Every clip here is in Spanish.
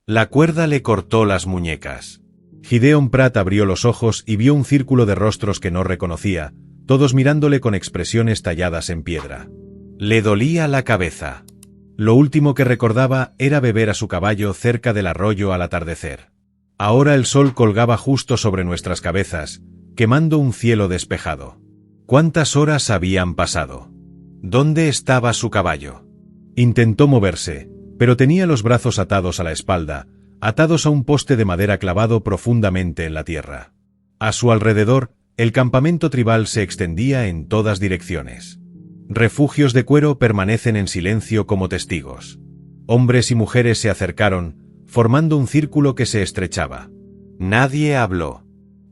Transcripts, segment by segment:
La cuerda le cortó las muñecas. Gideon Pratt abrió los ojos y vio un círculo de rostros que no reconocía, todos mirándole con expresiones talladas en piedra. Le dolía la cabeza. Lo último que recordaba era beber a su caballo cerca del arroyo al atardecer. Ahora el sol colgaba justo sobre nuestras cabezas, quemando un cielo despejado. ¿Cuántas horas habían pasado? ¿Dónde estaba su caballo? Intentó moverse, pero tenía los brazos atados a la espalda, atados a un poste de madera clavado profundamente en la tierra. A su alrededor, el campamento tribal se extendía en todas direcciones. Refugios de cuero permanecen en silencio como testigos. Hombres y mujeres se acercaron, formando un círculo que se estrechaba. Nadie habló.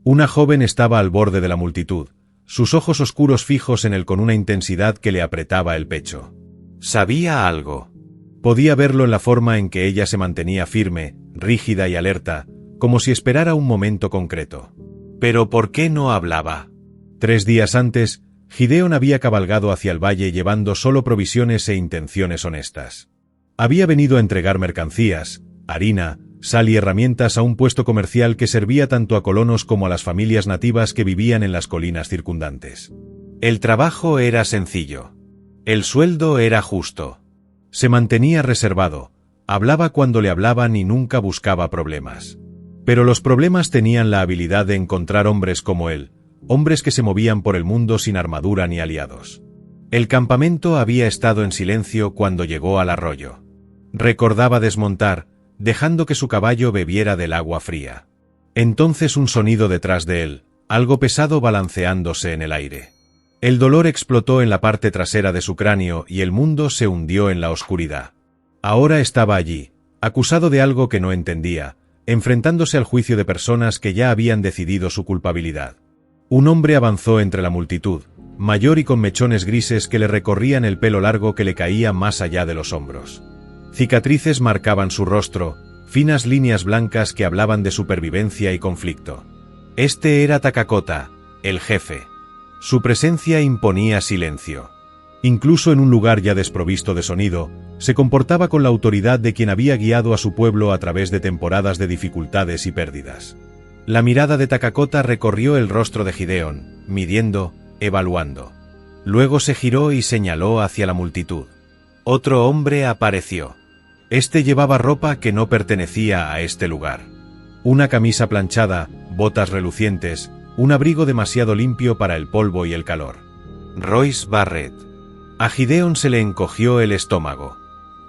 Una joven estaba al borde de la multitud, sus ojos oscuros fijos en él con una intensidad que le apretaba el pecho. Sabía algo. Podía verlo en la forma en que ella se mantenía firme, rígida y alerta, como si esperara un momento concreto. ¿Pero por qué no hablaba? 3 días antes, Gideon había cabalgado hacia el valle llevando solo provisiones e intenciones honestas. Había venido a entregar mercancías, harina, sal y herramientas a un puesto comercial que servía tanto a colonos como a las familias nativas que vivían en las colinas circundantes. El trabajo era sencillo. El sueldo era justo. Se mantenía reservado, hablaba cuando le hablaban y nunca buscaba problemas. Pero los problemas tenían la habilidad de encontrar hombres como él, hombres que se movían por el mundo sin armadura ni aliados. El campamento había estado en silencio cuando llegó al arroyo. Recordaba desmontar, dejando que su caballo bebiera del agua fría. Entonces un sonido detrás de él, algo pesado balanceándose en el aire. El dolor explotó en la parte trasera de su cráneo y el mundo se hundió en la oscuridad. Ahora estaba allí, acusado de algo que no entendía, enfrentándose al juicio de personas que ya habían decidido su culpabilidad. Un hombre avanzó entre la multitud, mayor y con mechones grises que le recorrían el pelo largo que le caía más allá de los hombros. Cicatrices marcaban su rostro, finas líneas blancas que hablaban de supervivencia y conflicto. Este era Takakota, el jefe. Su presencia imponía silencio. Incluso en un lugar ya desprovisto de sonido, se comportaba con la autoridad de quien había guiado a su pueblo a través de temporadas de dificultades y pérdidas. La mirada de Takakota recorrió el rostro de Gideon, midiendo, evaluando. Luego se giró y señaló hacia la multitud. Otro hombre apareció. Este llevaba ropa que no pertenecía a este lugar. Una camisa planchada, botas relucientes, un abrigo demasiado limpio para el polvo y el calor. Royce Barrett. A Gideon se le encogió el estómago.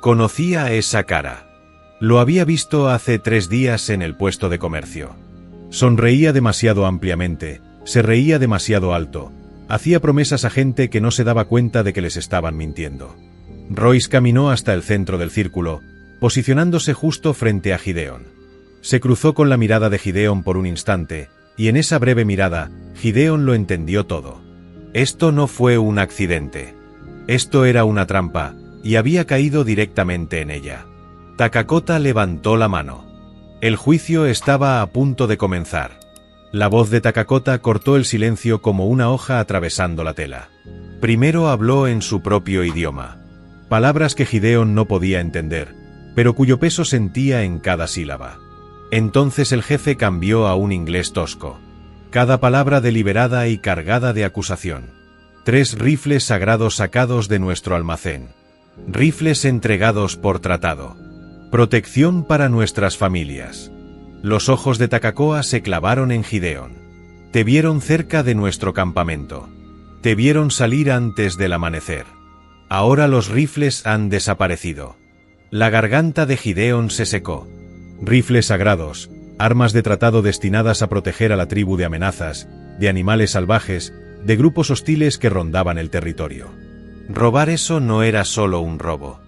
Conocía esa cara. Lo había visto hace 3 días en el puesto de comercio. Sonreía demasiado ampliamente, se reía demasiado alto, hacía promesas a gente que no se daba cuenta de que les estaban mintiendo. Royce caminó hasta el centro del círculo, posicionándose justo frente a Gideon. Se cruzó con la mirada de Gideon por un instante, y en esa breve mirada, Gideon lo entendió todo. Esto no fue un accidente. Esto era una trampa, y había caído directamente en ella. Takakota levantó la mano. El juicio estaba a punto de comenzar. La voz de Takakota cortó el silencio como una hoja atravesando la tela. Primero habló en su propio idioma. Palabras que Gideon no podía entender, pero cuyo peso sentía en cada sílaba. Entonces el jefe cambió a un inglés tosco. Cada palabra deliberada y cargada de acusación. 3 rifles sagrados sacados de nuestro almacén. Rifles entregados por tratado. Protección para nuestras familias. Los ojos de Takakoa se clavaron en Gideon. Te vieron cerca de nuestro campamento. Te vieron salir antes del amanecer. Ahora los rifles han desaparecido. La garganta de Gideon se secó. Rifles sagrados, armas de tratado destinadas a proteger a la tribu de amenazas, de animales salvajes, de grupos hostiles que rondaban el territorio. Robar eso no era solo un robo.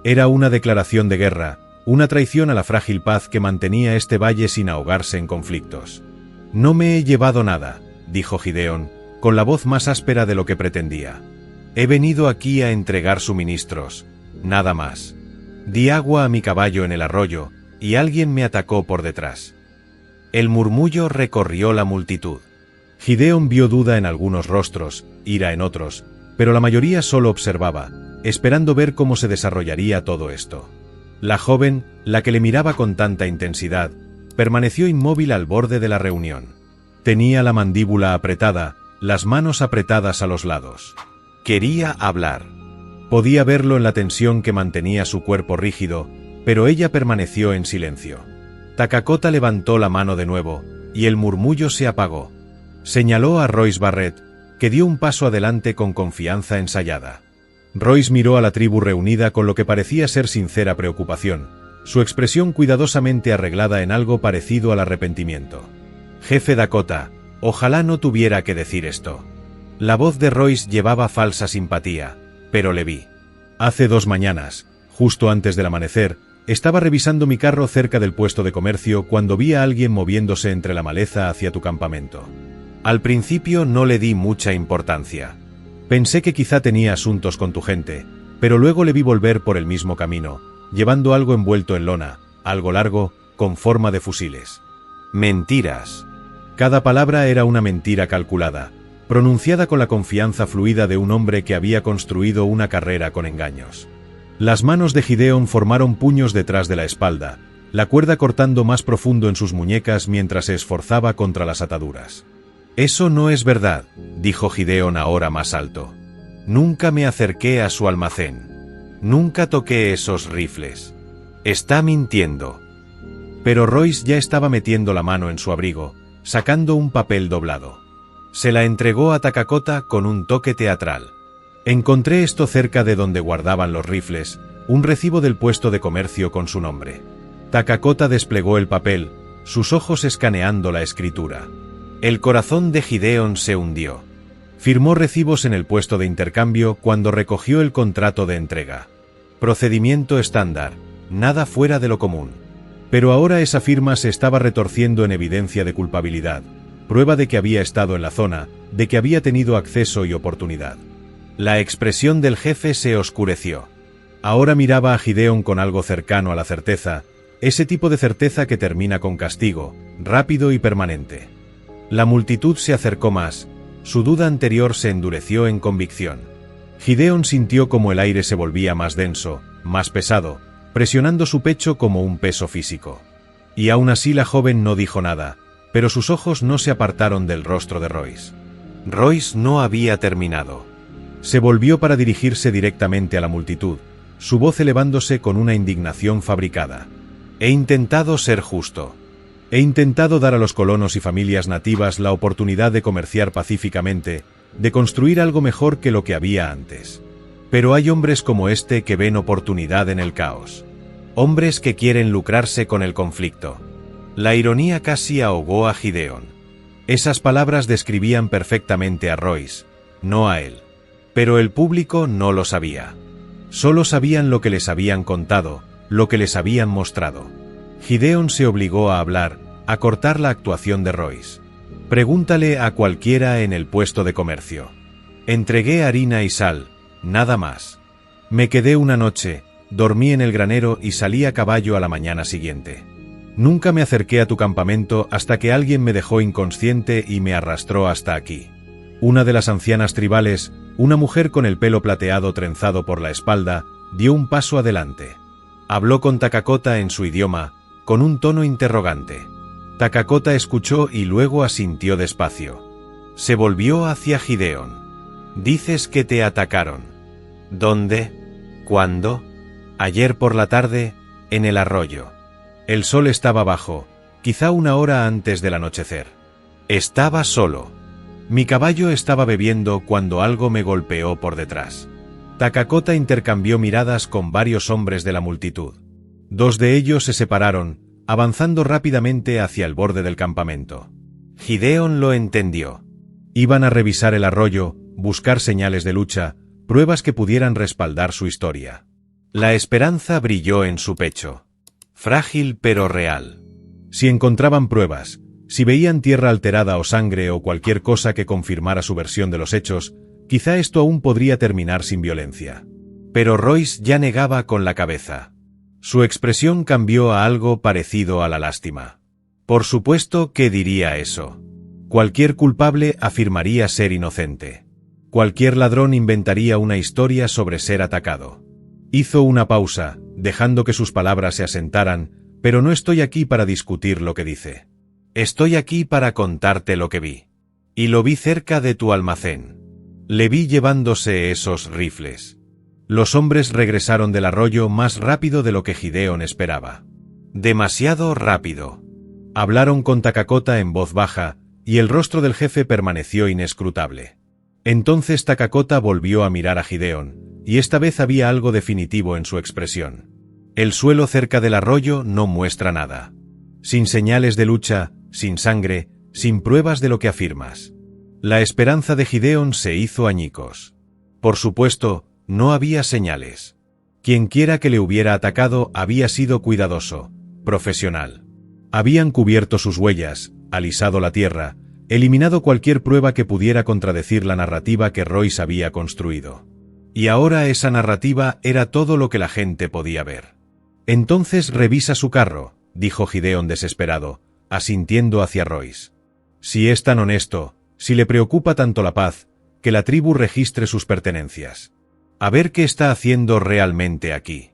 Era una declaración de guerra, una traición a la frágil paz que mantenía este valle sin ahogarse en conflictos. No me he llevado nada, dijo Gideon, con la voz más áspera de lo que pretendía. He venido aquí a entregar suministros, nada más. Di agua a mi caballo en el arroyo, y alguien me atacó por detrás. El murmullo recorrió la multitud. Gideon vio duda en algunos rostros, ira en otros, pero la mayoría solo observaba, esperando ver cómo se desarrollaría todo esto. La joven, la que le miraba con tanta intensidad, permaneció inmóvil al borde de la reunión. Tenía la mandíbula apretada, las manos apretadas a los lados. Quería hablar. Podía verlo en la tensión que mantenía su cuerpo rígido, pero ella permaneció en silencio. Takakota levantó la mano de nuevo, y el murmullo se apagó. Señaló a Royce Barrett, que dio un paso adelante con confianza ensayada. Royce miró a la tribu reunida con lo que parecía ser sincera preocupación, su expresión cuidadosamente arreglada en algo parecido al arrepentimiento. «Jefe Dakota, ojalá no tuviera que decir esto». La voz de Royce llevaba falsa simpatía, pero le vi. Hace 2 mañanas, justo antes del amanecer, estaba revisando mi carro cerca del puesto de comercio cuando vi a alguien moviéndose entre la maleza hacia tu campamento. Al principio no le di mucha importancia. Pensé que quizá tenía asuntos con tu gente, pero luego le vi volver por el mismo camino, llevando algo envuelto en lona, algo largo, con forma de fusiles. Mentiras. Cada palabra era una mentira calculada, pronunciada con la confianza fluida de un hombre que había construido una carrera con engaños. Las manos de Gideon formaron puños detrás de la espalda, la cuerda cortando más profundo en sus muñecas mientras se esforzaba contra las ataduras. «Eso no es verdad», dijo Gideon ahora más alto. «Nunca me acerqué a su almacén. Nunca toqué esos rifles. Está mintiendo». Pero Royce ya estaba metiendo la mano en su abrigo, sacando un papel doblado. Se la entregó a Takakota con un toque teatral. «Encontré esto cerca de donde guardaban los rifles, un recibo del puesto de comercio con su nombre». Takakota desplegó el papel, sus ojos escaneando la escritura. El corazón de Gideon se hundió. Firmó recibos en el puesto de intercambio cuando recogió el contrato de entrega. Procedimiento estándar, nada fuera de lo común. Pero ahora esa firma se estaba retorciendo en evidencia de culpabilidad, prueba de que había estado en la zona, de que había tenido acceso y oportunidad. La expresión del jefe se oscureció. Ahora miraba a Gideon con algo cercano a la certeza, ese tipo de certeza que termina con castigo, rápido y permanente. La multitud se acercó más, su duda anterior se endureció en convicción. Gideon sintió como el aire se volvía más denso, más pesado, presionando su pecho como un peso físico. Y aún así la joven no dijo nada, pero sus ojos no se apartaron del rostro de Royce. Royce no había terminado. Se volvió para dirigirse directamente a la multitud, su voz elevándose con una indignación fabricada. «He intentado ser justo. He intentado dar a los colonos y familias nativas la oportunidad de comerciar pacíficamente, de construir algo mejor que lo que había antes. Pero hay hombres como este que ven oportunidad en el caos. Hombres que quieren lucrarse con el conflicto». La ironía casi ahogó a Gideon. Esas palabras describían perfectamente a Royce, no a él. Pero el público no lo sabía. Solo sabían lo que les habían contado, lo que les habían mostrado. Gideon se obligó a hablar, a cortar la actuación de Royce. «Pregúntale a cualquiera en el puesto de comercio. Entregué harina y sal, nada más. Me quedé una noche, dormí en el granero y salí a caballo a la mañana siguiente. Nunca me acerqué a tu campamento hasta que alguien me dejó inconsciente y me arrastró hasta aquí». Una de las ancianas tribales, una mujer con el pelo plateado trenzado por la espalda, dio un paso adelante. Habló con Takakota en su idioma, con un tono interrogante. Takakota escuchó y luego asintió despacio. Se volvió hacia Gideon. «Dices que te atacaron. ¿Dónde? ¿Cuándo?» «Ayer por la tarde, en el arroyo. El sol estaba bajo, quizá 1 hora antes del anochecer. Estaba solo. Mi caballo estaba bebiendo cuando algo me golpeó por detrás». Takakota intercambió miradas con varios hombres de la multitud. 2 de ellos se separaron, avanzando rápidamente hacia el borde del campamento. Gideon lo entendió. Iban a revisar el arroyo, buscar señales de lucha, pruebas que pudieran respaldar su historia. La esperanza brilló en su pecho. Frágil pero real. Si encontraban pruebas, si veían tierra alterada o sangre o cualquier cosa que confirmara su versión de los hechos, quizá esto aún podría terminar sin violencia. Pero Royce ya negaba con la cabeza. Su expresión cambió a algo parecido a la lástima. Por supuesto que diría eso. Cualquier culpable afirmaría ser inocente. Cualquier ladrón inventaría una historia sobre ser atacado. Hizo una pausa, dejando que sus palabras se asentaran, pero no estoy aquí para discutir lo que dice. Estoy aquí para contarte lo que vi. Y lo vi cerca de tu almacén. Le vi llevándose esos rifles. Los hombres regresaron del arroyo más rápido de lo que Gideon esperaba. Demasiado rápido. Hablaron con Takakota en voz baja, y el rostro del jefe permaneció inescrutable. Entonces Takakota volvió a mirar a Gideon, y esta vez había algo definitivo en su expresión. El suelo cerca del arroyo no muestra nada. Sin señales de lucha, sin sangre, sin pruebas de lo que afirmas. La esperanza de Gideon se hizo añicos. Por supuesto, no había señales. Quienquiera que le hubiera atacado había sido cuidadoso, profesional. Habían cubierto sus huellas, alisado la tierra, eliminado cualquier prueba que pudiera contradecir la narrativa que Royce había construido. Y ahora esa narrativa era todo lo que la gente podía ver. Entonces revisa su carro, dijo Gideon desesperado, asintiendo hacia Royce. Si es tan honesto, si le preocupa tanto la paz, que la tribu registre sus pertenencias. A ver qué está haciendo realmente aquí.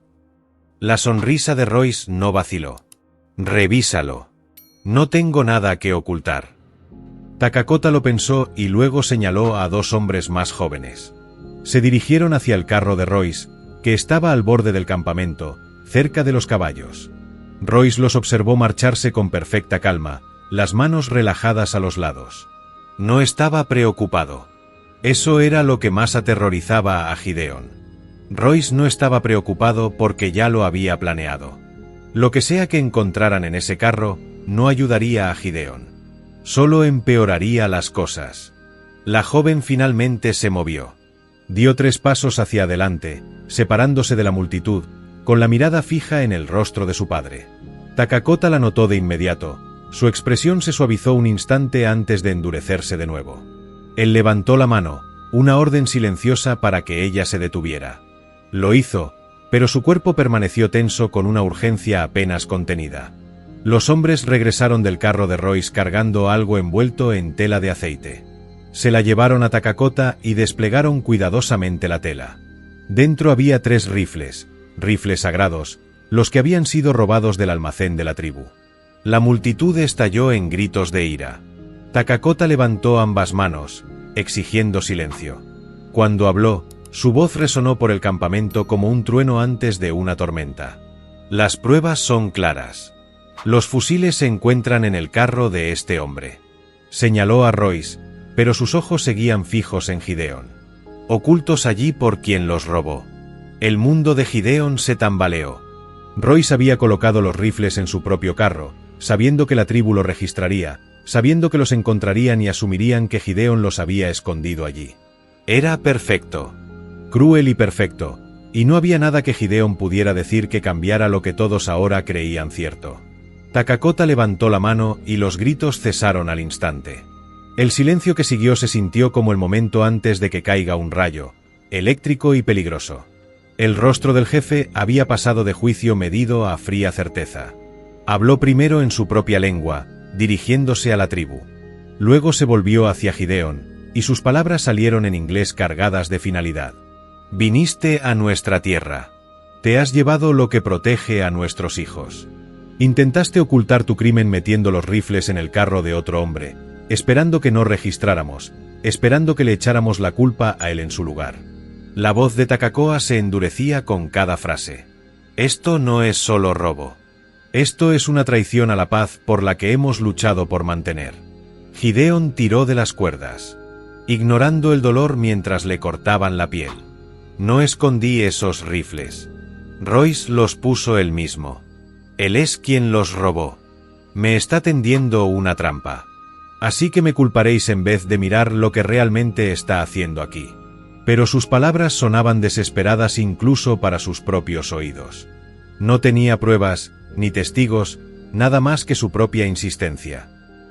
La sonrisa de Royce no vaciló. Revísalo. No tengo nada que ocultar. Takakota lo pensó y luego señaló a dos hombres más jóvenes. Se dirigieron hacia el carro de Royce, que estaba al borde del campamento, cerca de los caballos. Royce los observó marcharse con perfecta calma, las manos relajadas a los lados. No estaba preocupado. Eso era lo que más aterrorizaba a Gideon. Royce no estaba preocupado porque ya lo había planeado. Lo que sea que encontraran en ese carro, no ayudaría a Gideon. Solo empeoraría las cosas. La joven finalmente se movió. Dio 3 pasos hacia adelante, separándose de la multitud, con la mirada fija en el rostro de su padre. Takakota la notó de inmediato. Su expresión se suavizó un instante antes de endurecerse de nuevo. Él levantó la mano, una orden silenciosa para que ella se detuviera. Lo hizo, pero su cuerpo permaneció tenso con una urgencia apenas contenida. Los hombres regresaron del carro de Royce cargando algo envuelto en tela de aceite. Se la llevaron a Takakota y desplegaron cuidadosamente la tela. Dentro había 3 rifles sagrados, los que habían sido robados del almacén de la tribu. La multitud estalló en gritos de ira. Takakota levantó ambas manos, exigiendo silencio. Cuando habló, su voz resonó por el campamento como un trueno antes de una tormenta. Las pruebas son claras. Los fusiles se encuentran en el carro de este hombre. Señaló a Royce, pero sus ojos seguían fijos en Gideon. Ocultos allí por quien los robó. El mundo de Gideon se tambaleó. Royce había colocado los rifles en su propio carro, sabiendo que la tribu lo registraría, sabiendo que los encontrarían y asumirían que Gideon los había escondido allí. Era perfecto. Cruel y perfecto, y no había nada que Gideon pudiera decir que cambiara lo que todos ahora creían cierto. Takakota levantó la mano y los gritos cesaron al instante. El silencio que siguió se sintió como el momento antes de que caiga un rayo, eléctrico y peligroso. El rostro del jefe había pasado de juicio medido a fría certeza. Habló primero en su propia lengua, dirigiéndose a la tribu. Luego se volvió hacia Gideon, y sus palabras salieron en inglés cargadas de finalidad. Viniste a nuestra tierra. Te has llevado lo que protege a nuestros hijos. Intentaste ocultar tu crimen metiendo los rifles en el carro de otro hombre, esperando que no registráramos, esperando que le echáramos la culpa a él en su lugar. La voz de Takakota se endurecía con cada frase. Esto no es solo robo. Esto es una traición a la paz por la que hemos luchado por mantener. Gideon tiró de las cuerdas, ignorando el dolor mientras le cortaban la piel. No escondí esos rifles. Royce los puso él mismo. Él es quien los robó. Me está tendiendo una trampa. Así que me culparéis en vez de mirar lo que realmente está haciendo aquí. Pero sus palabras sonaban desesperadas incluso para sus propios oídos. No tenía pruebas, ni testigos, nada más que su propia insistencia.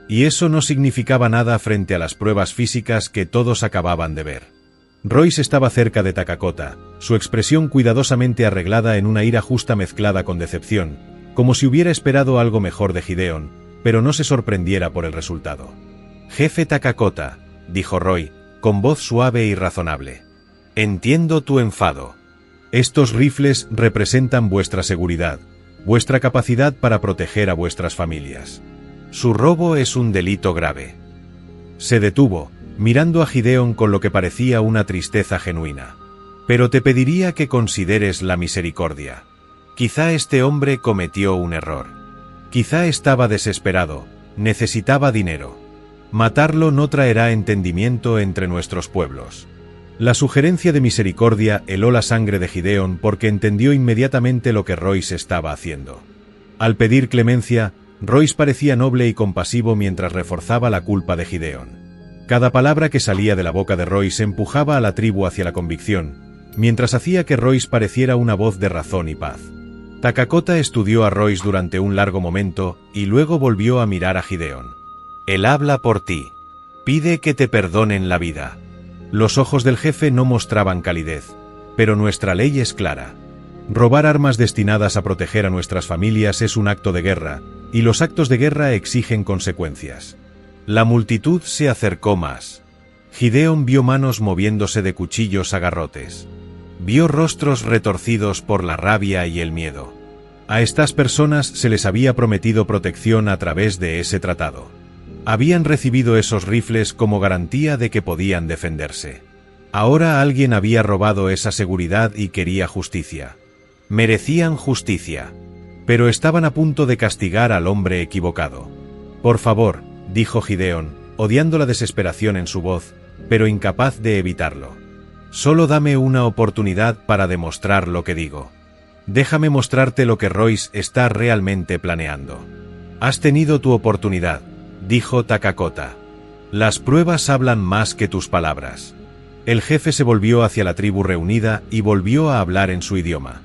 Y eso no significaba nada frente a las pruebas físicas que todos acababan de ver. Royce estaba cerca de Takakota, su expresión cuidadosamente arreglada en una ira justa mezclada con decepción, como si hubiera esperado algo mejor de Gideon, pero no se sorprendiera por el resultado. «Jefe Takakota», dijo Roy, con voz suave y razonable. «Entiendo tu enfado. Estos rifles representan vuestra seguridad, vuestra capacidad para proteger a vuestras familias. Su robo es un delito grave. Se detuvo, mirando a Gideon con lo que parecía una tristeza genuina. Pero te pediría que consideres la misericordia. Quizá este hombre cometió un error. Quizá estaba desesperado, necesitaba dinero. Matarlo no traerá entendimiento entre nuestros pueblos. La sugerencia de misericordia heló la sangre de Gideon porque entendió inmediatamente lo que Royce estaba haciendo. Al pedir clemencia, Royce parecía noble y compasivo mientras reforzaba la culpa de Gideon. Cada palabra que salía de la boca de Royce empujaba a la tribu hacia la convicción, mientras hacía que Royce pareciera una voz de razón y paz. Takakota estudió a Royce durante un largo momento y luego volvió a mirar a Gideon. Él habla por ti. Pide que te perdonen la vida. Los ojos del jefe no mostraban calidez, pero nuestra ley es clara. Robar armas destinadas a proteger a nuestras familias es un acto de guerra, y los actos de guerra exigen consecuencias. La multitud se acercó más. Gideon vio manos moviéndose de cuchillos a garrotes. Vio rostros retorcidos por la rabia y el miedo. A estas personas se les había prometido protección a través de ese tratado. Habían recibido esos rifles como garantía de que podían defenderse. Ahora alguien había robado esa seguridad y quería justicia. Merecían justicia. Pero estaban a punto de castigar al hombre equivocado. Por favor, dijo Gideon, odiando la desesperación en su voz, pero incapaz de evitarlo. Solo dame una oportunidad para demostrar lo que digo. Déjame mostrarte lo que Royce está realmente planeando. Has tenido tu oportunidad, dijo Takakota. Las pruebas hablan más que tus palabras. El jefe se volvió hacia la tribu reunida y volvió a hablar en su idioma.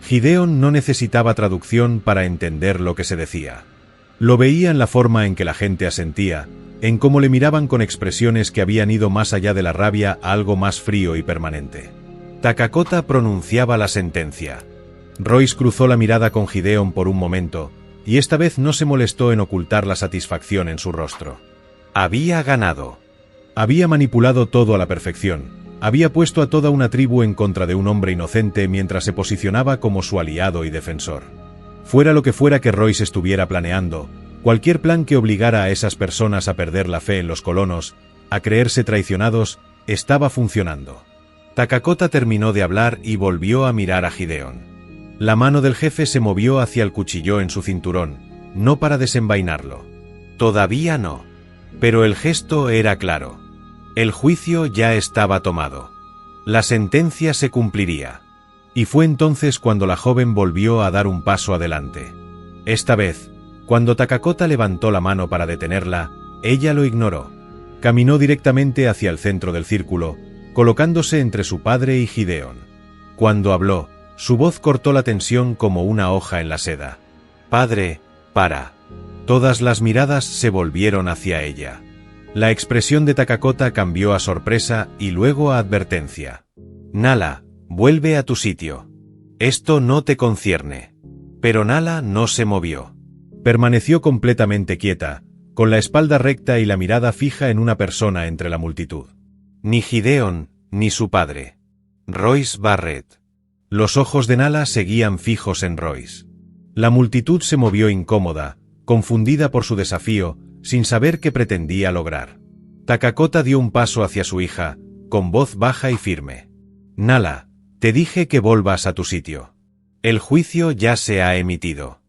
Gideon no necesitaba traducción para entender lo que se decía. Lo veía en la forma en que la gente asentía, en cómo le miraban con expresiones que habían ido más allá de la rabia a algo más frío y permanente. Takakota pronunciaba la sentencia. Royce cruzó la mirada con Gideon por un momento, y esta vez no se molestó en ocultar la satisfacción en su rostro. Había ganado. Había manipulado todo a la perfección. Había puesto a toda una tribu en contra de un hombre inocente mientras se posicionaba como su aliado y defensor. Fuera lo que fuera que Royce estuviera planeando, cualquier plan que obligara a esas personas a perder la fe en los colonos, a creerse traicionados, estaba funcionando. Takakota terminó de hablar y volvió a mirar a Gideon. La mano del jefe se movió hacia el cuchillo en su cinturón, no para desenvainarlo. Todavía no. Pero el gesto era claro. El juicio ya estaba tomado. La sentencia se cumpliría. Y fue entonces cuando la joven volvió a dar un paso adelante. Esta vez, cuando Takakota levantó la mano para detenerla, ella lo ignoró. Caminó directamente hacia el centro del círculo, colocándose entre su padre y Gideon. Cuando habló, su voz cortó la tensión como una hoja en la seda. «Padre, para». Todas las miradas se volvieron hacia ella. La expresión de Takakota cambió a sorpresa y luego a advertencia. «Nala, vuelve a tu sitio. Esto no te concierne». Pero Nala no se movió. Permaneció completamente quieta, con la espalda recta y la mirada fija en una persona entre la multitud. Ni Gideon, ni su padre. Royce Barrett. Los ojos de Nala seguían fijos en Royce. La multitud se movió incómoda, confundida por su desafío, sin saber qué pretendía lograr. Takakota dio un paso hacia su hija, con voz baja y firme. «Nala, te dije que volvas a tu sitio. El juicio ya se ha emitido».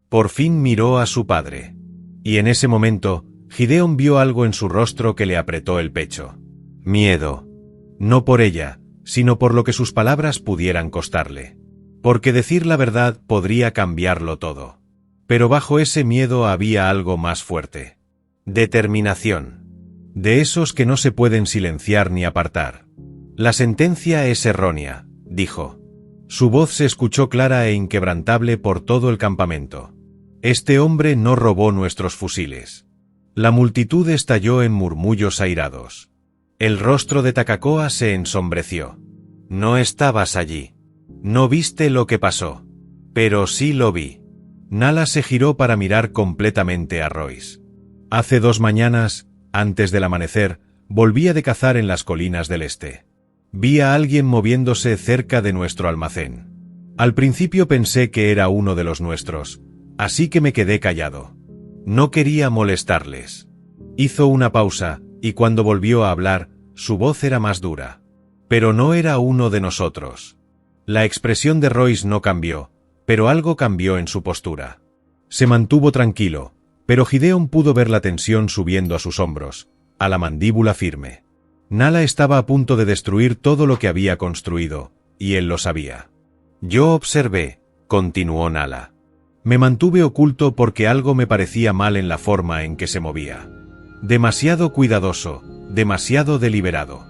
Por fin miró a su padre. Y en ese momento, Gideon vio algo en su rostro que le apretó el pecho. Miedo. No por ella, sino por lo que sus palabras pudieran costarle. Porque decir la verdad podría cambiarlo todo. Pero bajo ese miedo había algo más fuerte. Determinación. De esos que no se pueden silenciar ni apartar. La sentencia es errónea, dijo. Su voz se escuchó clara e inquebrantable por todo el campamento. Este hombre no robó nuestros fusiles. La multitud estalló en murmullos airados. El rostro de Takakota se ensombreció. No estabas allí. No viste lo que pasó. Pero sí lo vi. Nala se giró para mirar completamente a Royce. Hace 2 mañanas, antes del amanecer, volvía de cazar en las colinas del este. Vi a alguien moviéndose cerca de nuestro almacén. Al principio pensé que era uno de los nuestros, así que me quedé callado. No quería molestarles. Hizo una pausa, y cuando volvió a hablar, su voz era más dura. Pero no era uno de nosotros. La expresión de Royce no cambió, pero algo cambió en su postura. Se mantuvo tranquilo, pero Gideon pudo ver la tensión subiendo a sus hombros, a la mandíbula firme. Nala estaba a punto de destruir todo lo que había construido, y él lo sabía. Yo observé, continuó Nala. Me mantuve oculto porque algo me parecía mal en la forma en que se movía. Demasiado cuidadoso, demasiado deliberado.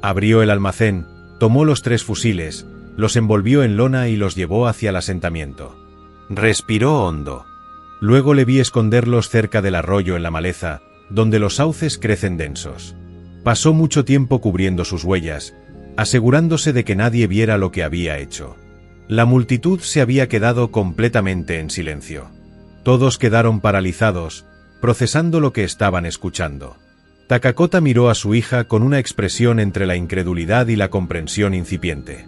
Abrió el almacén, tomó los 3 fusiles, los envolvió en lona y los llevó hacia el asentamiento. Respiró hondo. Luego le vi esconderlos cerca del arroyo en la maleza, donde los sauces crecen densos. Pasó mucho tiempo cubriendo sus huellas, asegurándose de que nadie viera lo que había hecho. La multitud se había quedado completamente en silencio. Todos quedaron paralizados, procesando lo que estaban escuchando. Takakota miró a su hija con una expresión entre la incredulidad y la comprensión incipiente.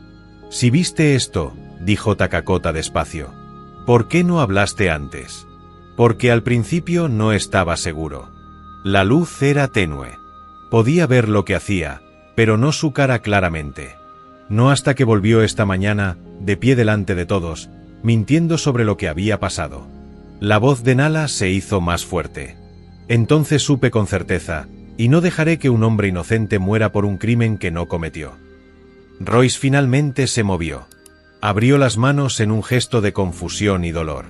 «Si viste esto», dijo Takakota despacio, «¿por qué no hablaste antes?» «Porque al principio no estaba seguro. La luz era tenue. Podía ver lo que hacía, pero no su cara claramente. No hasta que volvió esta mañana, de pie delante de todos, mintiendo sobre lo que había pasado». La voz de Nala se hizo más fuerte. Entonces supe con certeza, y no dejaré que un hombre inocente muera por un crimen que no cometió. Royce finalmente se movió. Abrió las manos en un gesto de confusión y dolor.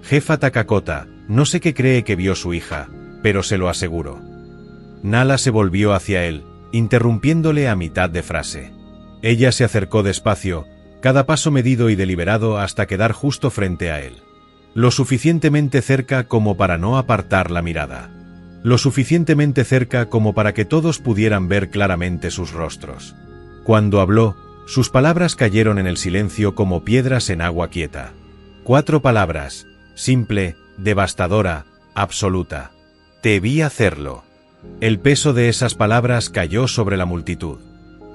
Jefa Takakota, no sé qué cree que vio su hija, pero se lo aseguro. Nala se volvió hacia él, interrumpiéndole a mitad de frase. Ella se acercó despacio, cada paso medido y deliberado hasta quedar justo frente a él. Lo suficientemente cerca como para no apartar la mirada. Lo suficientemente cerca como para que todos pudieran ver claramente sus rostros. Cuando habló, sus palabras cayeron en el silencio como piedras en agua quieta. 4 palabras, simple, devastadora, absoluta. Te vi hacerlo. El peso de esas palabras cayó sobre la multitud.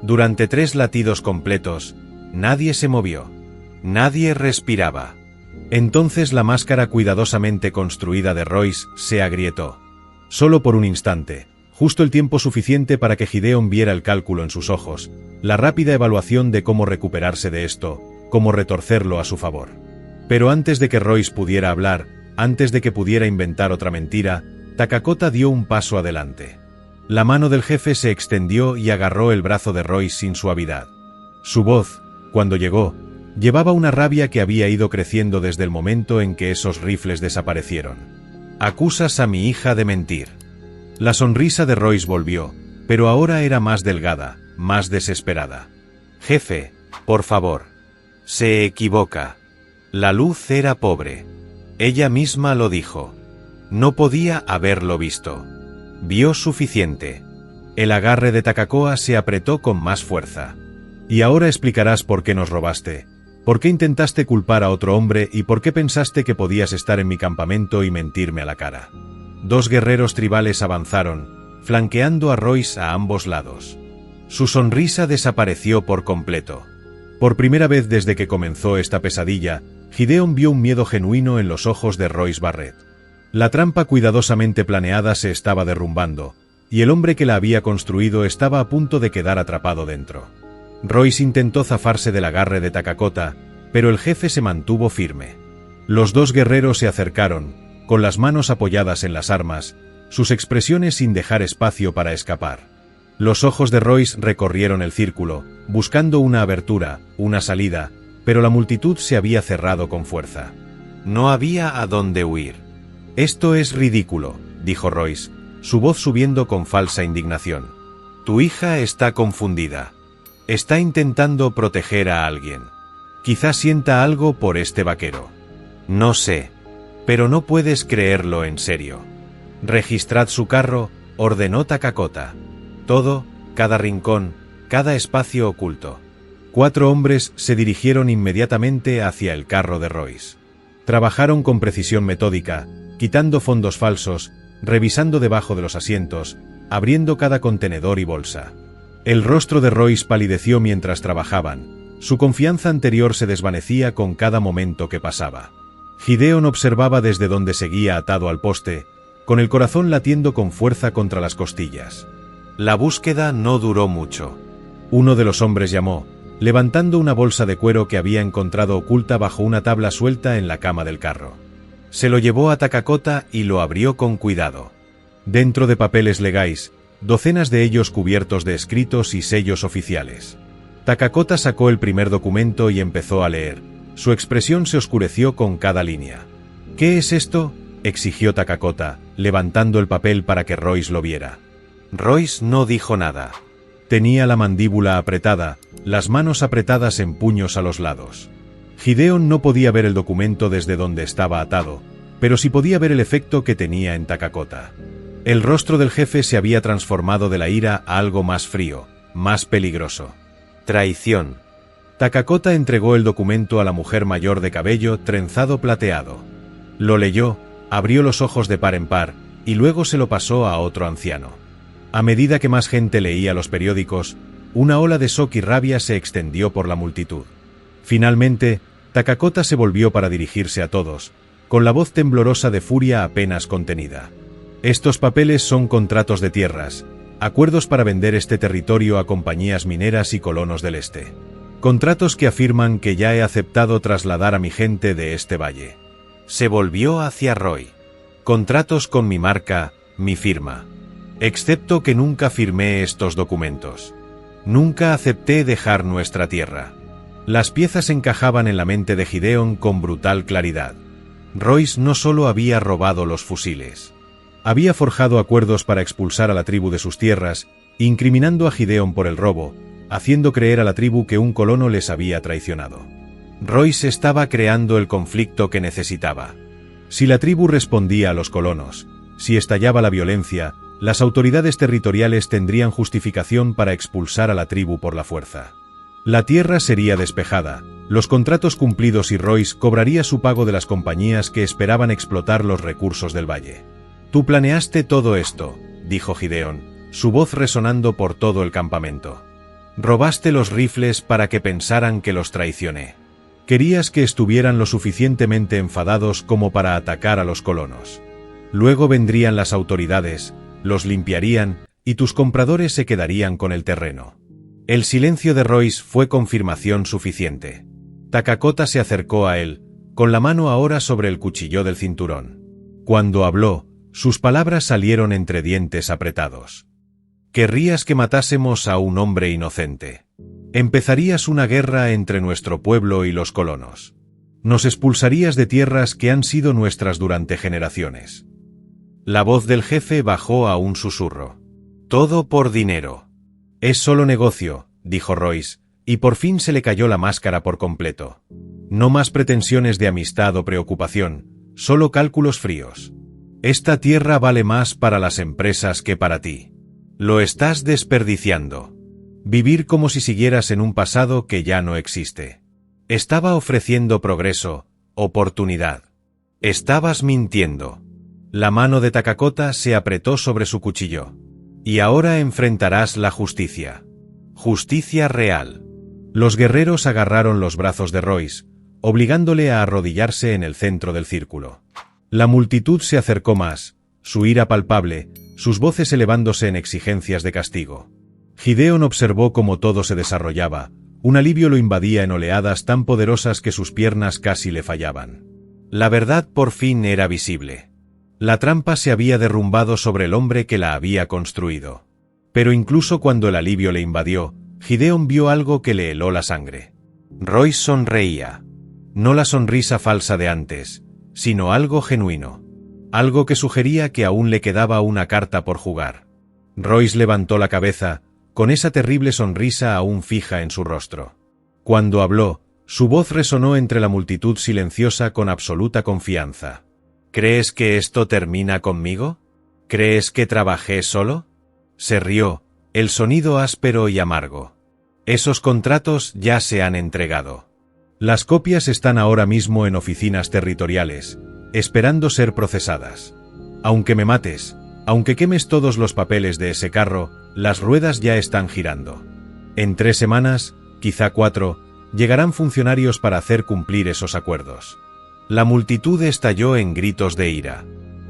Durante 3 latidos completos, nadie se movió. Nadie respiraba. Entonces la máscara cuidadosamente construida de Royce se agrietó. Solo por un instante, justo el tiempo suficiente para que Gideon viera el cálculo en sus ojos, la rápida evaluación de cómo recuperarse de esto, cómo retorcerlo a su favor. Pero antes de que Royce pudiera hablar, antes de que pudiera inventar otra mentira, Takakota dio un paso adelante. La mano del jefe se extendió y agarró el brazo de Royce sin suavidad. Su voz, cuando llegó, llevaba una rabia que había ido creciendo desde el momento en que esos rifles desaparecieron. «Acusas a mi hija de mentir». La sonrisa de Royce volvió, pero ahora era más delgada, más desesperada. «Jefe, por favor». Se equivoca. La luz era pobre. Ella misma lo dijo. No podía haberlo visto. Vio suficiente. El agarre de Takakoa se apretó con más fuerza. «Y ahora explicarás por qué nos robaste. ¿Por qué intentaste culpar a otro hombre y por qué pensaste que podías estar en mi campamento y mentirme a la cara?» 2 guerreros tribales avanzaron, flanqueando a Royce a ambos lados. Su sonrisa desapareció por completo. Por primera vez desde que comenzó esta pesadilla, Gideon vio un miedo genuino en los ojos de Royce Barrett. La trampa cuidadosamente planeada se estaba derrumbando, y el hombre que la había construido estaba a punto de quedar atrapado dentro. Royce intentó zafarse del agarre de Takakota, pero el jefe se mantuvo firme. Los 2 guerreros se acercaron, con las manos apoyadas en las armas, sus expresiones sin dejar espacio para escapar. Los ojos de Royce recorrieron el círculo, buscando una abertura, una salida, pero la multitud se había cerrado con fuerza. No había a dónde huir. «Esto es ridículo», dijo Royce, su voz subiendo con falsa indignación. «Tu hija está confundida. Está intentando proteger a alguien. Quizás sienta algo por este vaquero. No sé. Pero no puedes creerlo en serio. Registrad su carro», ordenó Takakota. Todo, cada rincón, cada espacio oculto. 4 hombres se dirigieron inmediatamente hacia el carro de Royce. Trabajaron con precisión metódica, quitando fondos falsos, revisando debajo de los asientos, abriendo cada contenedor y bolsa. El rostro de Royce palideció mientras trabajaban. Su confianza anterior se desvanecía con cada momento que pasaba. Gideon observaba desde donde seguía atado al poste, con el corazón latiendo con fuerza contra las costillas. La búsqueda no duró mucho. Uno de los hombres llamó, levantando una bolsa de cuero que había encontrado oculta bajo una tabla suelta en la cama del carro. Se lo llevó a Takakota y lo abrió con cuidado. Dentro de papeles legais, docenas de ellos cubiertos de escritos y sellos oficiales. Takakota sacó el primer documento y empezó a leer. Su expresión se oscureció con cada línea. «¿Qué es esto?», exigió Takakota, levantando el papel para que Royce lo viera. Royce no dijo nada. Tenía la mandíbula apretada, las manos apretadas en puños a los lados. Gideon no podía ver el documento desde donde estaba atado, pero sí podía ver el efecto que tenía en Takakota. El rostro del jefe se había transformado de la ira a algo más frío, más peligroso. Traición. Takakota entregó el documento a la mujer mayor de cabello trenzado plateado. Lo leyó, abrió los ojos de par en par, y luego se lo pasó a otro anciano. A medida que más gente leía los periódicos, una ola de shock y rabia se extendió por la multitud. Finalmente, Takakota se volvió para dirigirse a todos, con la voz temblorosa de furia apenas contenida. Estos papeles son contratos de tierras, acuerdos para vender este territorio a compañías mineras y colonos del este. Contratos que afirman que ya he aceptado trasladar a mi gente de este valle. Se volvió hacia Roy. Contratos con mi marca, mi firma. Excepto que nunca firmé estos documentos. Nunca acepté dejar nuestra tierra. Las piezas encajaban en la mente de Gideon con brutal claridad. Royce no solo había robado los fusiles. Había forjado acuerdos para expulsar a la tribu de sus tierras, incriminando a Gideon por el robo, haciendo creer a la tribu que un colono les había traicionado. Royce estaba creando el conflicto que necesitaba. Si la tribu respondía a los colonos, si estallaba la violencia, las autoridades territoriales tendrían justificación para expulsar a la tribu por la fuerza. La tierra sería despejada, los contratos cumplidos y Royce cobraría su pago de las compañías que esperaban explotar los recursos del valle. «Tú planeaste todo esto», dijo Gideon, su voz resonando por todo el campamento. «Robaste los rifles para que pensaran que los traicioné. Querías que estuvieran lo suficientemente enfadados como para atacar a los colonos. Luego vendrían las autoridades, los limpiarían, y tus compradores se quedarían con el terreno». El silencio de Royce fue confirmación suficiente. Takakota se acercó a él, con la mano ahora sobre el cuchillo del cinturón. Cuando habló, sus palabras salieron entre dientes apretados. «Querrías que matásemos a un hombre inocente. Empezarías una guerra entre nuestro pueblo y los colonos. Nos expulsarías de tierras que han sido nuestras durante generaciones». La voz del jefe bajó a un susurro. «Todo por dinero». «Es solo negocio», dijo Royce, y por fin se le cayó la máscara por completo. «No más pretensiones de amistad o preocupación, solo cálculos fríos. Esta tierra vale más para las empresas que para ti. Lo estás desperdiciando. Vivir como si siguieras en un pasado que ya no existe. Estaba ofreciendo progreso, oportunidad. Estabas mintiendo». La mano de Takakota se apretó sobre su cuchillo. «Y ahora enfrentarás la justicia. Justicia real». Los guerreros agarraron los brazos de Royce, obligándole a arrodillarse en el centro del círculo. La multitud se acercó más, su ira palpable, sus voces elevándose en exigencias de castigo. Gideon observó cómo todo se desarrollaba, un alivio lo invadía en oleadas tan poderosas que sus piernas casi le fallaban. La verdad por fin era visible. La trampa se había derrumbado sobre el hombre que la había construido. Pero incluso cuando el alivio le invadió, Gideon vio algo que le heló la sangre. Royce sonreía. No la sonrisa falsa de antes, sino algo genuino. Algo que sugería que aún le quedaba una carta por jugar. Royce levantó la cabeza, con esa terrible sonrisa aún fija en su rostro. Cuando habló, su voz resonó entre la multitud silenciosa con absoluta confianza. «¿Crees que esto termina conmigo? ¿Crees que trabajé solo?» Se rió, el sonido áspero y amargo. «Esos contratos ya se han entregado. Las copias están ahora mismo en oficinas territoriales, esperando ser procesadas. Aunque me mates, aunque quemes todos los papeles de ese carro, Las ruedas ya están girando. En 3 semanas, quizá 4, llegarán funcionarios para hacer cumplir esos acuerdos. La multitud estalló en gritos de ira.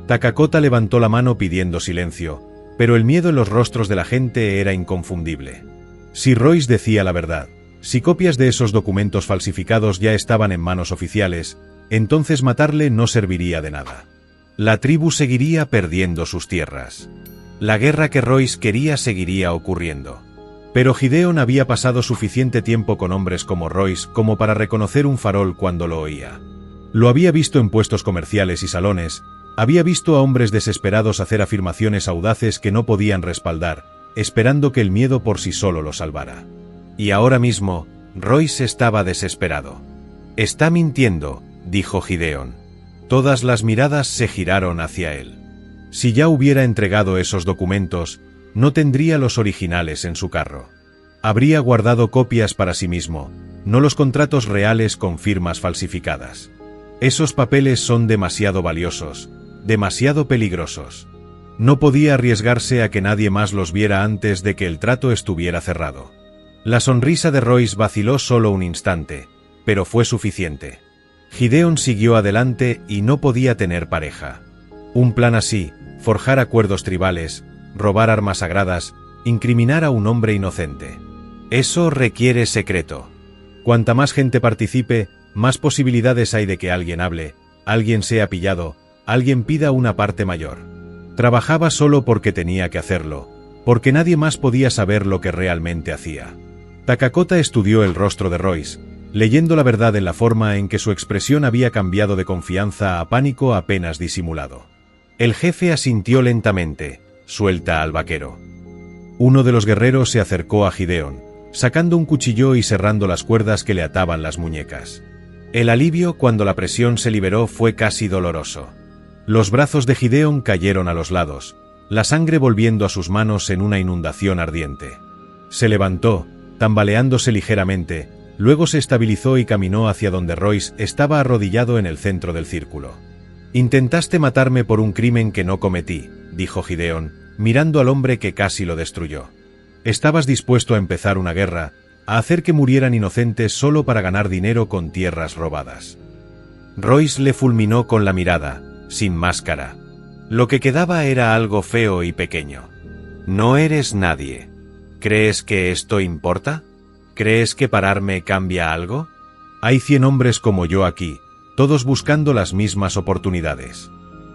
Takakota levantó la mano pidiendo silencio, pero el miedo en los rostros de la gente era inconfundible. Si Royce decía la verdad, si copias de esos documentos falsificados ya estaban en manos oficiales, entonces matarle no serviría de nada. La tribu seguiría perdiendo sus tierras. La guerra que Royce quería seguiría ocurriendo. Pero Gideon había pasado suficiente tiempo con hombres como Royce como para reconocer un farol cuando lo oía. Lo había visto en puestos comerciales y salones, había visto a hombres desesperados hacer afirmaciones audaces que no podían respaldar, esperando que el miedo por sí solo lo salvara. Y ahora mismo, Royce estaba desesperado. «Está mintiendo», dijo Gideon. Todas las miradas se giraron hacia él. Si ya hubiera entregado esos documentos, no tendría los originales en su carro. Habría guardado copias para sí mismo, no los contratos reales con firmas falsificadas. Esos papeles son demasiado valiosos, demasiado peligrosos. No podía arriesgarse a que nadie más los viera antes de que el trato estuviera cerrado. La sonrisa de Royce vaciló solo un instante, pero fue suficiente. Gideon siguió adelante y no podía tener pareja. Un plan así, forjar acuerdos tribales, robar armas sagradas, incriminar a un hombre inocente. Eso requiere secreto. Cuanta más gente participe, más posibilidades hay de que alguien hable, alguien sea pillado, alguien pida una parte mayor. Trabajaba solo porque tenía que hacerlo, porque nadie más podía saber lo que realmente hacía. Takakota estudió el rostro de Royce, leyendo la verdad en la forma en que su expresión había cambiado de confianza a pánico apenas disimulado. El jefe asintió lentamente. «Suelta al vaquero». Uno de los guerreros se acercó a Gideon, sacando un cuchillo y cerrando las cuerdas que le ataban las muñecas. El alivio cuando la presión se liberó fue casi doloroso. Los brazos de Gideon cayeron a los lados, la sangre volviendo a sus manos en una inundación ardiente. Se levantó, tambaleándose ligeramente, luego se estabilizó y caminó hacia donde Royce estaba arrodillado en el centro del círculo. «Intentaste matarme por un crimen que no cometí», dijo Gideon, mirando al hombre que casi lo destruyó. «Estabas dispuesto a empezar una guerra, a hacer que murieran inocentes solo para ganar dinero con tierras robadas». Royce le fulminó con la mirada, sin máscara. Lo que quedaba era algo feo y pequeño. «No eres nadie. ¿Crees que esto importa? ¿Crees que pararme cambia algo? Hay 100 hombres como yo aquí, todos buscando las mismas oportunidades.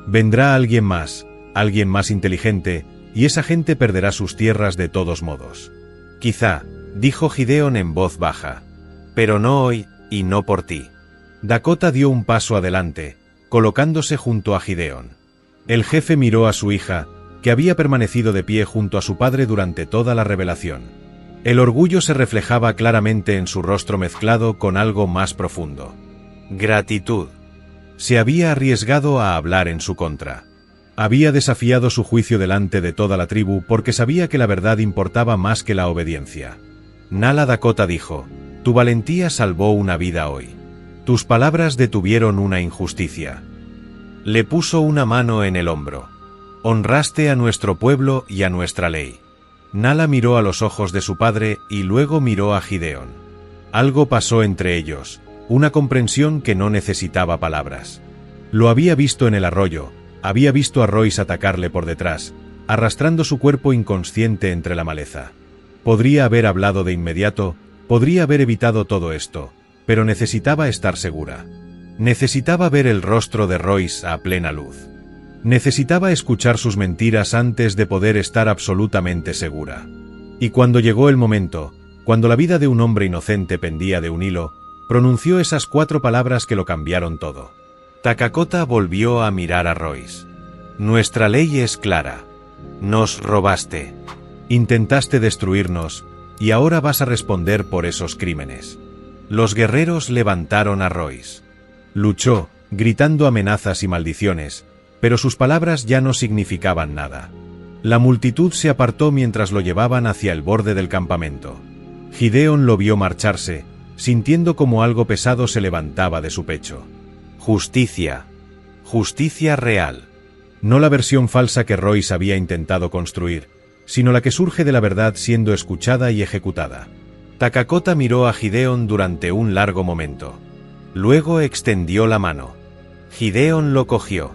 Vendrá alguien más inteligente, y esa gente perderá sus tierras de todos modos». «Quizá», dijo Gideon en voz baja. «Pero no hoy, y no por ti». Dakota dio un paso adelante, colocándose junto a Gideon. El jefe miró a su hija, que había permanecido de pie junto a su padre durante toda la revelación. El orgullo se reflejaba claramente en su rostro mezclado con algo más profundo. Gratitud. Se había arriesgado a hablar en su contra. Había desafiado su juicio delante de toda la tribu porque sabía que la verdad importaba más que la obediencia. Nala Dakota dijo: «Tu valentía salvó una vida hoy. Tus palabras detuvieron una injusticia». Le puso una mano en el hombro. «Honraste a nuestro pueblo y a nuestra ley». Nala miró a los ojos de su padre y luego miró a Gideon. Algo pasó entre ellos, una comprensión que no necesitaba palabras. Lo había visto en el arroyo, había visto a Royce atacarle por detrás, arrastrando su cuerpo inconsciente entre la maleza. Podría haber hablado de inmediato, podría haber evitado todo esto, pero necesitaba estar segura. Necesitaba ver el rostro de Royce a plena luz. Necesitaba escuchar sus mentiras antes de poder estar absolutamente segura. Y cuando llegó el momento, cuando la vida de un hombre inocente pendía de un hilo, pronunció esas 4 palabras que lo cambiaron todo. Takakota volvió a mirar a Royce. «Nuestra ley es clara. Nos robaste. Intentaste destruirnos, y ahora vas a responder por esos crímenes». Los guerreros levantaron a Royce. Luchó, gritando amenazas y maldiciones, pero sus palabras ya no significaban nada. La multitud se apartó mientras lo llevaban hacia el borde del campamento. Gideon lo vio marcharse, sintiendo como algo pesado se levantaba de su pecho. Justicia. Justicia real. No la versión falsa que Royce había intentado construir, sino la que surge de la verdad siendo escuchada y ejecutada. Takakota miró a Gideon durante un largo momento. Luego extendió la mano. Gideon lo cogió.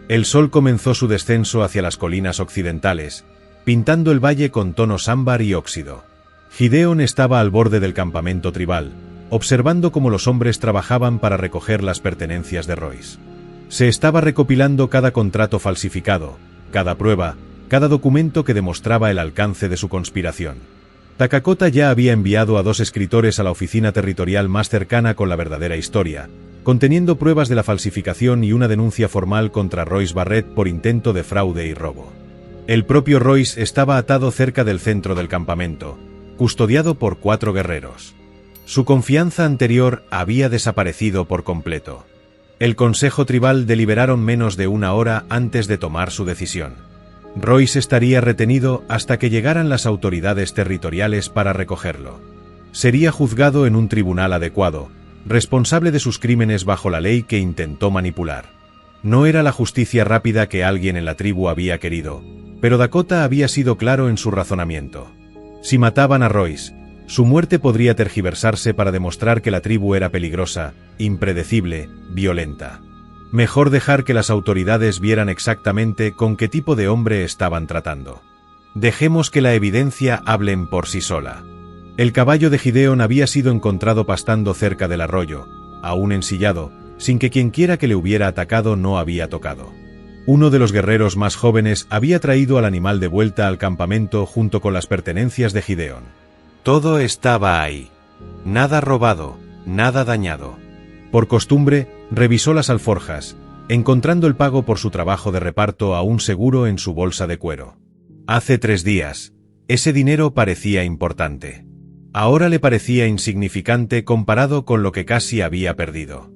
El sol comenzó su descenso hacia las colinas occidentales, pintando el valle con tonos ámbar y óxido. Gideon estaba al borde del campamento tribal, observando cómo los hombres trabajaban para recoger las pertenencias de Royce. Se estaba recopilando cada contrato falsificado, cada prueba, cada documento que demostraba el alcance de su conspiración. Takakota ya había enviado a 2 escritores a la oficina territorial más cercana con la verdadera historia, conteniendo pruebas de la falsificación y una denuncia formal contra Royce Barrett por intento de fraude y robo. El propio Royce estaba atado cerca del centro del campamento, custodiado por 4 guerreros. Su confianza anterior había desaparecido por completo. El Consejo Tribal deliberaron menos de 1 hora antes de tomar su decisión. Royce estaría retenido hasta que llegaran las autoridades territoriales para recogerlo. Sería juzgado en un tribunal adecuado, responsable de sus crímenes bajo la ley que intentó manipular. No era la justicia rápida que alguien en la tribu había querido, pero Dakota había sido claro en su razonamiento. Si mataban a Royce, su muerte podría tergiversarse para demostrar que la tribu era peligrosa, impredecible, violenta. Mejor dejar que las autoridades vieran exactamente con qué tipo de hombre estaban tratando. Dejemos que la evidencia hablen por sí sola. El caballo de Gideon había sido encontrado pastando cerca del arroyo, aún ensillado, sin que quienquiera que le hubiera atacado no había tocado. Uno de los guerreros más jóvenes había traído al animal de vuelta al campamento junto con las pertenencias de Gideon. Todo estaba ahí. Nada robado, nada dañado. Por costumbre, revisó las alforjas, encontrando el pago por su trabajo de reparto aún seguro en su bolsa de cuero. Hace 3 días, ese dinero parecía importante. Ahora le parecía insignificante comparado con lo que casi había perdido.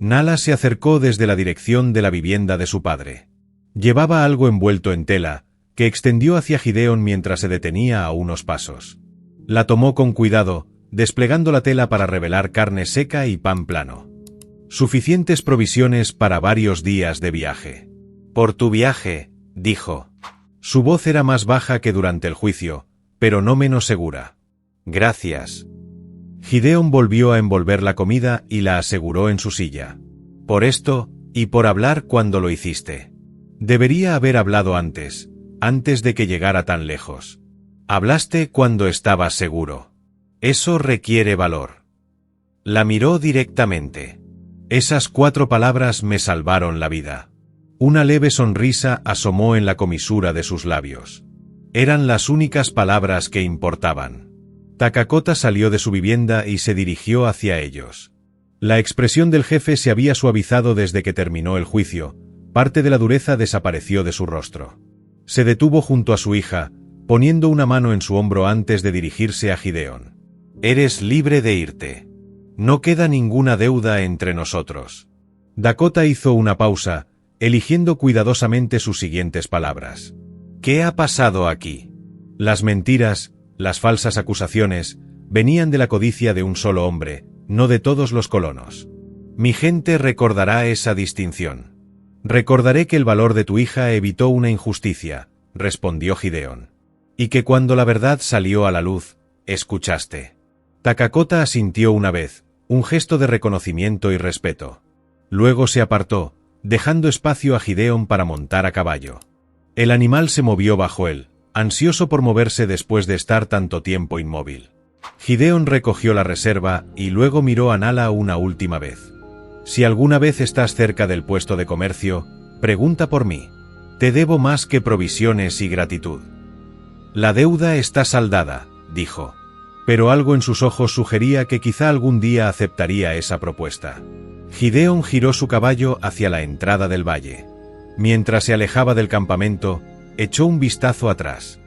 Nala se acercó desde la dirección de la vivienda de su padre. Llevaba algo envuelto en tela, que extendió hacia Gideon mientras se detenía a unos pasos. La tomó con cuidado, desplegando la tela para revelar carne seca y pan plano. Suficientes provisiones para varios días de viaje. Por tu viaje, dijo. Su voz era más baja que durante el juicio, pero no menos segura. Gracias. Gideon volvió a envolver la comida y la aseguró en su silla. Por esto, y por hablar cuando lo hiciste. Debería haber hablado antes de que llegara tan lejos. Hablaste cuando estabas seguro. Eso requiere valor. La miró directamente. Esas 4 palabras me salvaron la vida. Una leve sonrisa asomó en la comisura de sus labios. Eran las únicas palabras que importaban. Takakota salió de su vivienda y se dirigió hacia ellos. La expresión del jefe se había suavizado desde que terminó el juicio, parte de la dureza desapareció de su rostro. Se detuvo junto a su hija, poniendo una mano en su hombro antes de dirigirse a Gideon. Eres libre de irte. No queda ninguna deuda entre nosotros. Dakota hizo una pausa, eligiendo cuidadosamente sus siguientes palabras. ¿Qué ha pasado aquí? Las mentiras, las falsas acusaciones, venían de la codicia de un solo hombre, no de todos los colonos. Mi gente recordará esa distinción. Recordaré que el valor de tu hija evitó una injusticia, respondió Gideon. Y que cuando la verdad salió a la luz, escuchaste. Takakota asintió una vez, un gesto de reconocimiento y respeto. Luego se apartó, dejando espacio a Gideon para montar a caballo. El animal se movió bajo él, ansioso por moverse después de estar tanto tiempo inmóvil. Gideon recogió la reserva y luego miró a Nala una última vez. Si alguna vez estás cerca del puesto de comercio, pregunta por mí. Te debo más que provisiones y gratitud. La deuda está saldada, dijo. Pero algo en sus ojos sugería que quizá algún día aceptaría esa propuesta. Gideon giró su caballo hacia la entrada del valle. Mientras se alejaba del campamento, echó un vistazo atrás.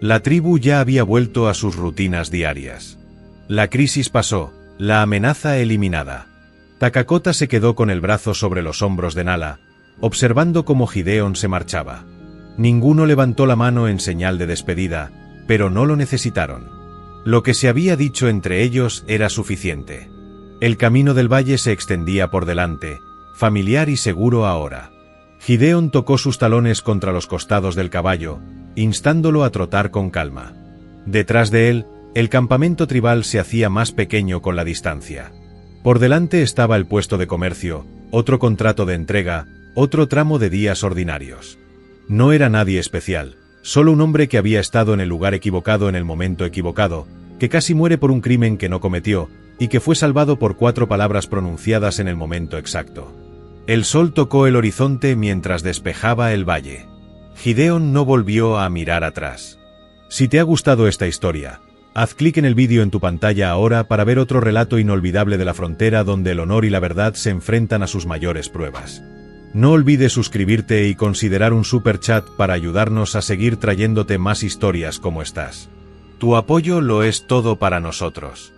La tribu ya había vuelto a sus rutinas diarias. La crisis pasó, la amenaza eliminada. Takakota se quedó con el brazo sobre los hombros de Nala, observando cómo Gideon se marchaba. Ninguno levantó la mano en señal de despedida, pero no lo necesitaron. Lo que se había dicho entre ellos era suficiente. El camino del valle se extendía por delante, familiar y seguro ahora. Gideon tocó sus talones contra los costados del caballo, instándolo a trotar con calma. Detrás de él, el campamento tribal se hacía más pequeño con la distancia. Por delante estaba el puesto de comercio, otro contrato de entrega, otro tramo de días ordinarios. No era nadie especial, solo un hombre que había estado en el lugar equivocado en el momento equivocado, que casi muere por un crimen que no cometió, y que fue salvado por 4 palabras pronunciadas en el momento exacto. El sol tocó el horizonte mientras despejaba el valle. Gideon no volvió a mirar atrás. Si te ha gustado esta historia, haz clic en el vídeo en tu pantalla ahora para ver otro relato inolvidable de la frontera donde el honor y la verdad se enfrentan a sus mayores pruebas. No olvides suscribirte y considerar un super chat para ayudarnos a seguir trayéndote más historias como estas. Tu apoyo lo es todo para nosotros.